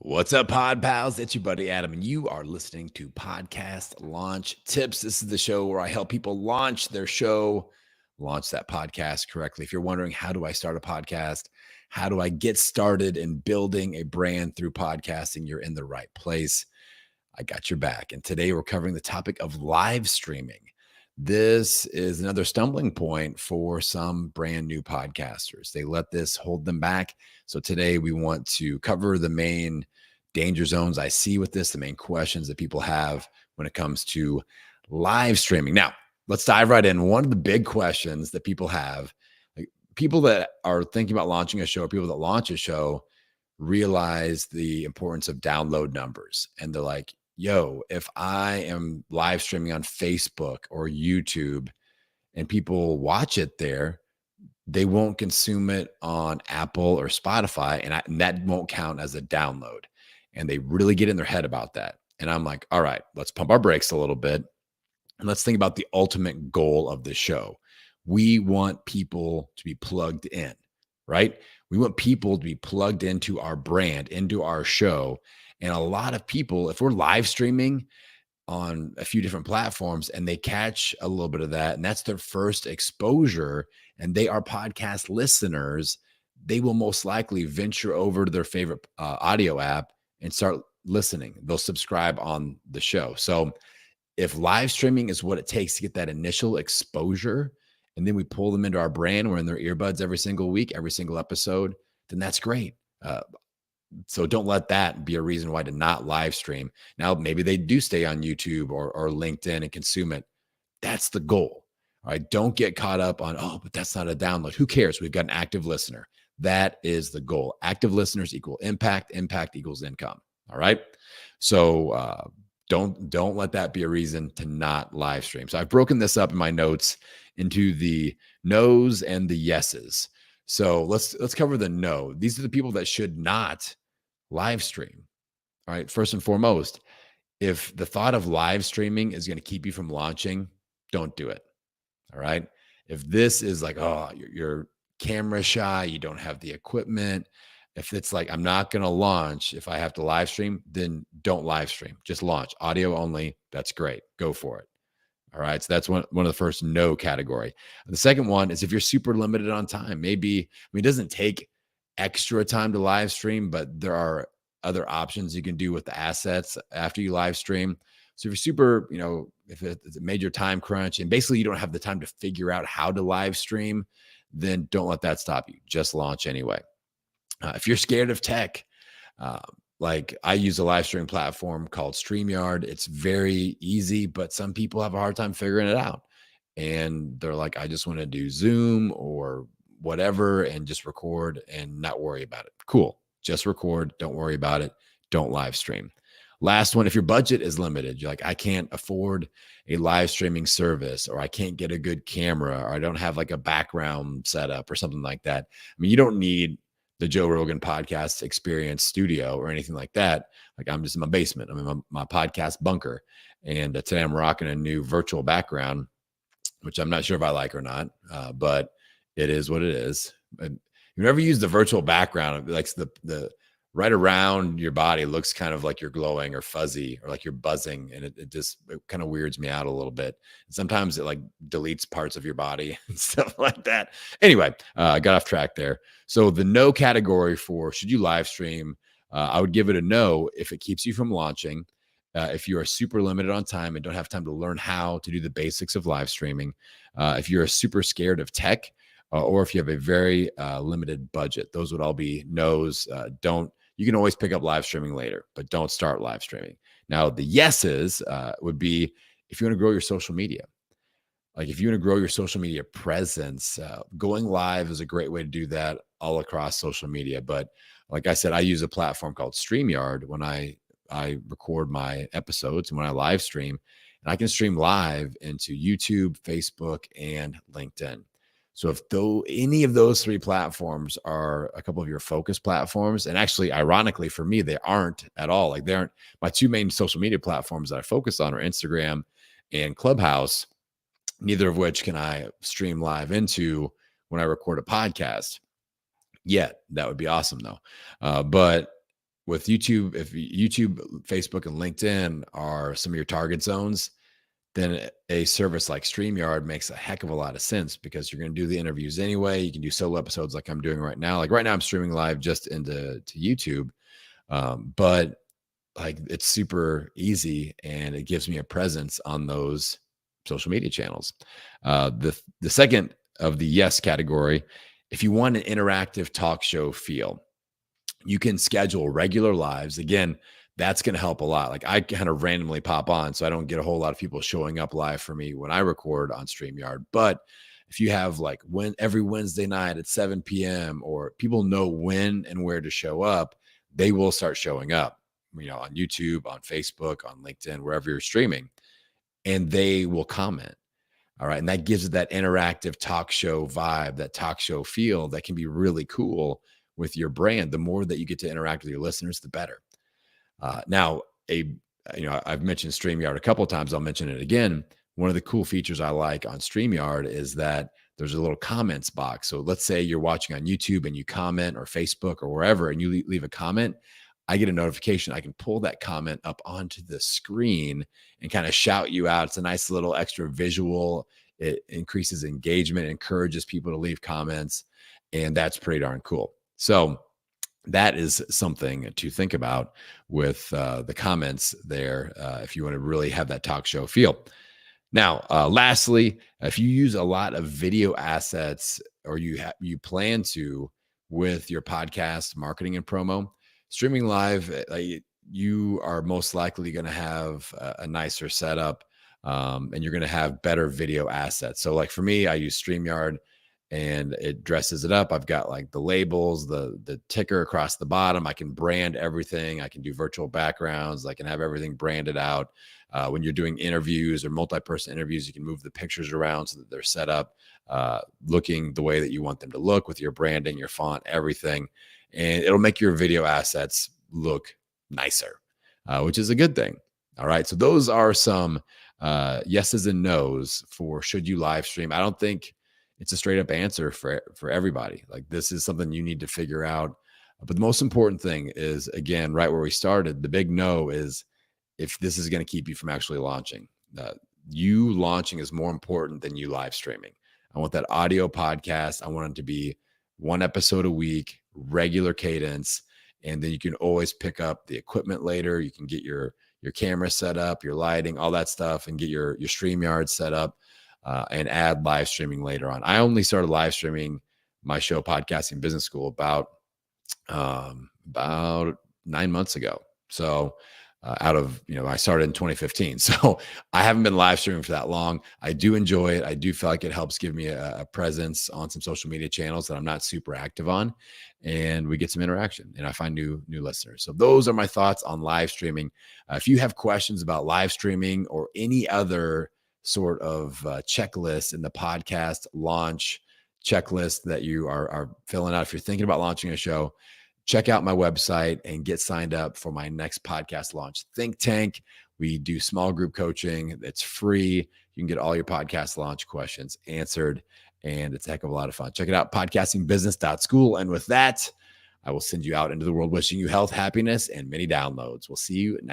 What's up, Pod Pals? It's your buddy Adam, and you are listening to Podcast Launch Tips. This is the show where I help people launch their show, launch that podcast correctly. If you're wondering, how do I start a podcast? How do I get started in building a brand through podcasting? You're in the right place. I got your back. And today we're covering the topic of live streaming. This is another stumbling point for some brand new podcasters. They let this hold them back. So today we want to cover the main danger zones I see with this, the main questions that people have when it comes to live streaming. Now, let's dive right in. One of the big questions that people have, like people that are thinking about launching a show, or people that launch a show, realize the importance of download numbers. And they're like, yo, if I am live streaming on Facebook or YouTube and people watch it there, they won't consume it on Apple or Spotify, and that won't count as a download. And they really get in their head about that. And I'm like, all right, let's pump our brakes a little bit. And let's think about the ultimate goal of the show. We want people to be plugged in, right? We want people to be plugged into our brand, into our show. And a lot of people, if we're live streaming on a few different platforms and they catch a little bit of that, and that's their first exposure, and they are podcast listeners, they will most likely venture over to their favorite audio app and start listening. They'll subscribe on the show. So if live streaming is what it takes to get that initial exposure, and then we pull them into our brand, we're in their earbuds every single week, every single episode, then that's great. So don't let that be a reason why to not live stream. Now, maybe they do stay on YouTube or LinkedIn and consume it. That's the goal. All right. Don't get caught up on, oh, but that's not a download. Who cares? We've got an active listener. That is the goal. Active listeners equal impact. Impact equals income. All right. So don't let that be a reason to not live stream. So I've broken this up in my notes into the no's and the yeses. So let's cover the no. These are the people that should not live stream. All right. First and foremost, if the thought of live streaming is going to keep you from launching, don't do it. All right. If this is like, oh, you're camera shy, you don't have the equipment. If it's like, I'm not going to launch if I have to live stream, then don't live stream. Just launch audio only. That's great. Go for it. All right. So that's one of the first no category. The second one is if you're super limited on time, maybe, it doesn't take extra time to live stream, but there are other options you can do with the assets after you live stream. So if you're super, if it's a major time crunch and basically you don't have the time to figure out how to live stream, then don't let that stop you. Just launch anyway. If you're scared of tech, like I use a live stream platform called StreamYard. It's very easy, but some people have a hard time figuring it out. And they're like, I just want to do Zoom or whatever and just record and not worry about it. Cool. Just record. Don't worry about it. Don't live stream. Last one, if your budget is limited, you're like, I can't afford a live streaming service, or I can't get a good camera, or I don't have like a background setup or something like that. You don't need the Joe Rogan podcast experience studio or anything like that. Like I'm just in my basement. I'm in my podcast bunker. And today I'm rocking a new virtual background, which I'm not sure if I like or not, but it is what it is. But you never use the virtual background, like the right around your body looks kind of like you're glowing or fuzzy or like you're buzzing. And it kind of weirds me out a little bit. And sometimes it like deletes parts of your body and stuff like that. Anyway, I got off track there. So the no category for should you live stream, I would give it a no if it keeps you from launching. If you are super limited on time and don't have time to learn how to do the basics of live streaming, if you're super scared of tech, or if you have a very limited budget, those would all be no's. You can always pick up live streaming later, but don't start live streaming. Now, the yeses would be if you want to grow your social media. Like if you want to grow your social media presence, going live is a great way to do that all across social media. But like I said, I use a platform called StreamYard when I record my episodes and when I live stream, and I can stream live into YouTube, Facebook, and LinkedIn. So if any of those three platforms are a couple of your focus platforms, and actually, ironically for me, they aren't at all. Like they aren't my two main social media platforms that I focus on are Instagram and Clubhouse, neither of which can I stream live into when I record a podcast yet. That would be awesome though. But with YouTube, if YouTube, Facebook, and LinkedIn are some of your target zones, then a service like StreamYard makes a heck of a lot of sense because you're going to do the interviews anyway. You can do solo episodes like I'm doing right now. Like right now, I'm streaming live just to YouTube, but like it's super easy and it gives me a presence on those social media channels. The second of the yes category, if you want an interactive talk show feel, you can schedule regular lives. Again, that's going to help a lot. Like I kind of randomly pop on, so I don't get a whole lot of people showing up live for me when I record on StreamYard. But if you have like when every Wednesday night at 7 p.m. or people know when and where to show up, they will start showing up, on YouTube, on Facebook, on LinkedIn, wherever you're streaming, and they will comment. All right. And that gives it that interactive talk show vibe, that talk show feel that can be really cool with your brand. The more that you get to interact with your listeners, the better. Now, I've mentioned StreamYard a couple of times. I'll mention it again. One of the cool features I like on StreamYard is that there's a little comments box. So let's say you're watching on YouTube and you comment, or Facebook or wherever, and you leave a comment. I get a notification. I can pull that comment up onto the screen and kind of shout you out. It's a nice little extra visual. It increases engagement, encourages people to leave comments, and that's pretty darn cool. So that is something to think about with the comments there if you want to really have that talk show feel. Now, lastly, if you use a lot of video assets or you plan to with your podcast marketing and promo, streaming live, you are most likely going to have a nicer setup, and you're going to have better video assets. So, like for me, I use StreamYard and it dresses it up. I've got like the labels, the ticker across the bottom. I can brand everything. I can do virtual backgrounds. I can have everything branded out. When you're doing interviews or multi-person interviews, you can move the pictures around so that they're set up looking the way that you want them to look with your branding, your font, everything. And it'll make your video assets look nicer, which is a good thing. All right. So those are some yeses and nos for should you live stream. I don't think it's a straight up answer for everybody. Like this is something you need to figure out. But the most important thing is, again, right where we started, the big no is if this is going to keep you from actually launching. You launching is more important than you live streaming. I want that audio podcast. I want it to be one episode a week, regular cadence. And then you can always pick up the equipment later. You can get your camera set up, your lighting, all that stuff, and get your StreamYard set up. And add live streaming later on. I only started live streaming my show, Podcasting Business School, about 9 months ago. So I started in 2015. So I haven't been live streaming for that long. I do enjoy it. I do feel like it helps give me a presence on some social media channels that I'm not super active on, and we get some interaction and I find new listeners. So those are my thoughts on live streaming. If you have questions about live streaming or any other sort of checklist in the podcast launch checklist that you are filling out, if you're thinking about launching a show, check out my website and get signed up for my next podcast launch think tank. We do small group coaching. It's free. You can get all your podcast launch questions answered, and it's a heck of a lot of fun. Check it out, podcastingbusiness.school. And with that, I will send you out into the world wishing you health, happiness, and many downloads. We'll see you next